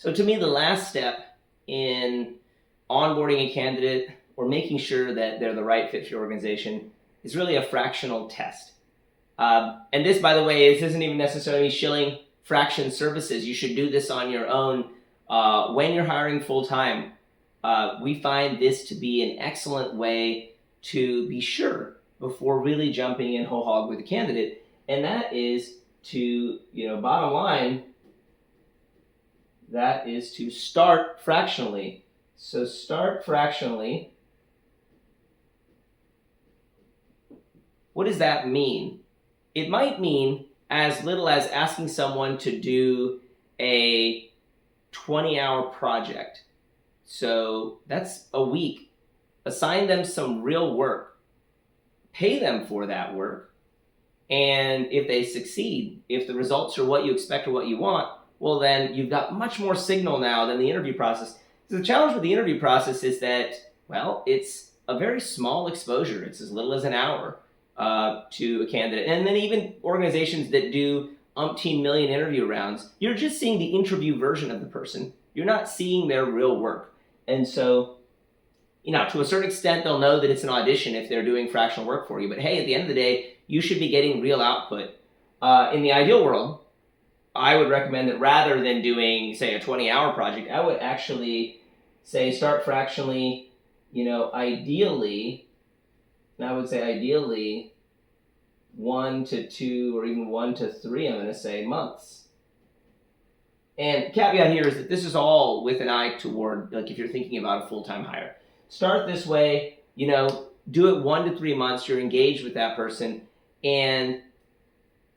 So to me, the last step in onboarding a candidate or making sure that they're the right fit for your organization is really a fractional test. And this, by the way, this isn't even necessarily shilling fraction services. You should do this on your own when you're hiring full-time. We find this to be an excellent way to be sure before really jumping in whole hog with a candidate. And that is to, bottom line, that is to start fractionally. So start fractionally. What does that mean? It might mean as little as asking someone to do a 20-hour project. So that's a week. Assign them some real work. Pay them for that work. And if they succeed, if the results are what you expect or what you want, well, then you've got much more signal now than the interview process. So the challenge with the interview process is that, well, it's a very small exposure. It's as little as an hour to a candidate. And then even organizations that do umpteen million interview rounds, you're just seeing the interview version of the person. You're not seeing their real work. And so, to a certain extent, they'll know that it's an audition if they're doing fractional work for you. But hey, at the end of the day, you should be getting real output. In the ideal world, I would recommend that rather than doing, say, a 20-hour project, I would actually say start fractionally, ideally, and I would say ideally 1 to 2 or even 1 to 3, I'm going to say, months. And the caveat here is that this is all with an eye toward, if you're thinking about a full-time hire. Start this way, do it 1 to 3 months, you're engaged with that person, and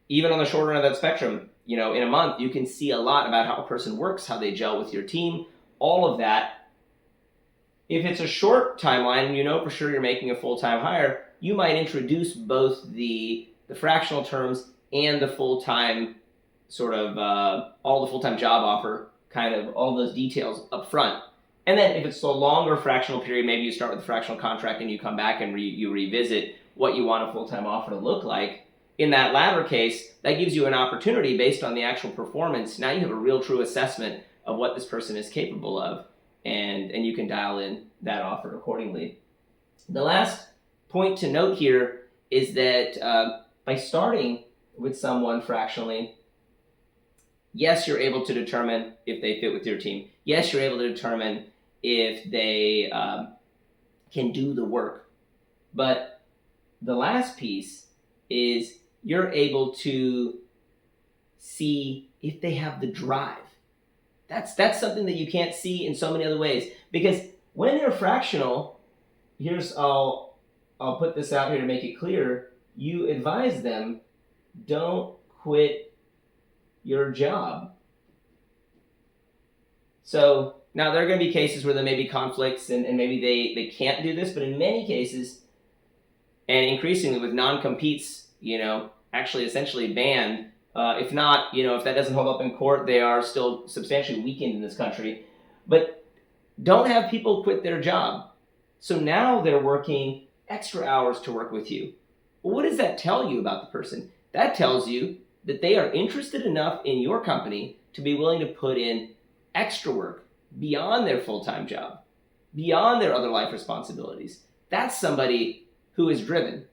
even on the shorter end of that spectrum, in a month, you can see a lot about how a person works, how they gel with your team, all of that. If it's a short timeline and for sure you're making a full-time hire, you might introduce both the fractional terms and the full-time sort of all the full-time job offer, kind of all those details up front. And then if it's a longer fractional period, maybe you start with a fractional contract and you come back and you revisit what you want a full-time offer to look like. In that latter case, that gives you an opportunity based on the actual performance. Now you have a real true assessment of what this person is capable of, and you can dial in that offer accordingly. The last point to note here is that by starting with someone fractionally, yes, you're able to determine if they fit with your team. Yes, you're able to determine if they can do the work. But the last piece is you're able to see if they have the drive. That's something that you can't see in so many other ways. Because when you're fractional, I'll put this out here to make it clear, you advise them, don't quit your job. So now there are going to be cases where there may be conflicts and maybe they can't do this, but in many cases, and increasingly with non-competes, actually essentially banned, if not, if that doesn't hold up in court, they are still substantially weakened in this country. But don't have people quit their job. So now they're working extra hours to work with you. Well, what does that tell you about the person? That tells you that they are interested enough in your company to be willing to put in extra work beyond their full-time job, beyond their other life responsibilities. That's somebody who is driven.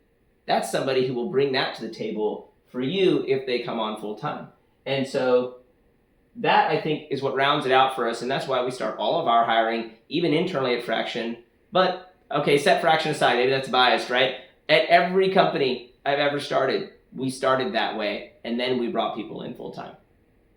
That's somebody who will bring that to the table for you if they come on full-time. And so that, I think, is what rounds it out for us, and that's why we start all of our hiring, even internally at Fraction. But, okay, set Fraction aside, maybe that's biased, right? At every company I've ever started, we started that way, and then we brought people in full-time.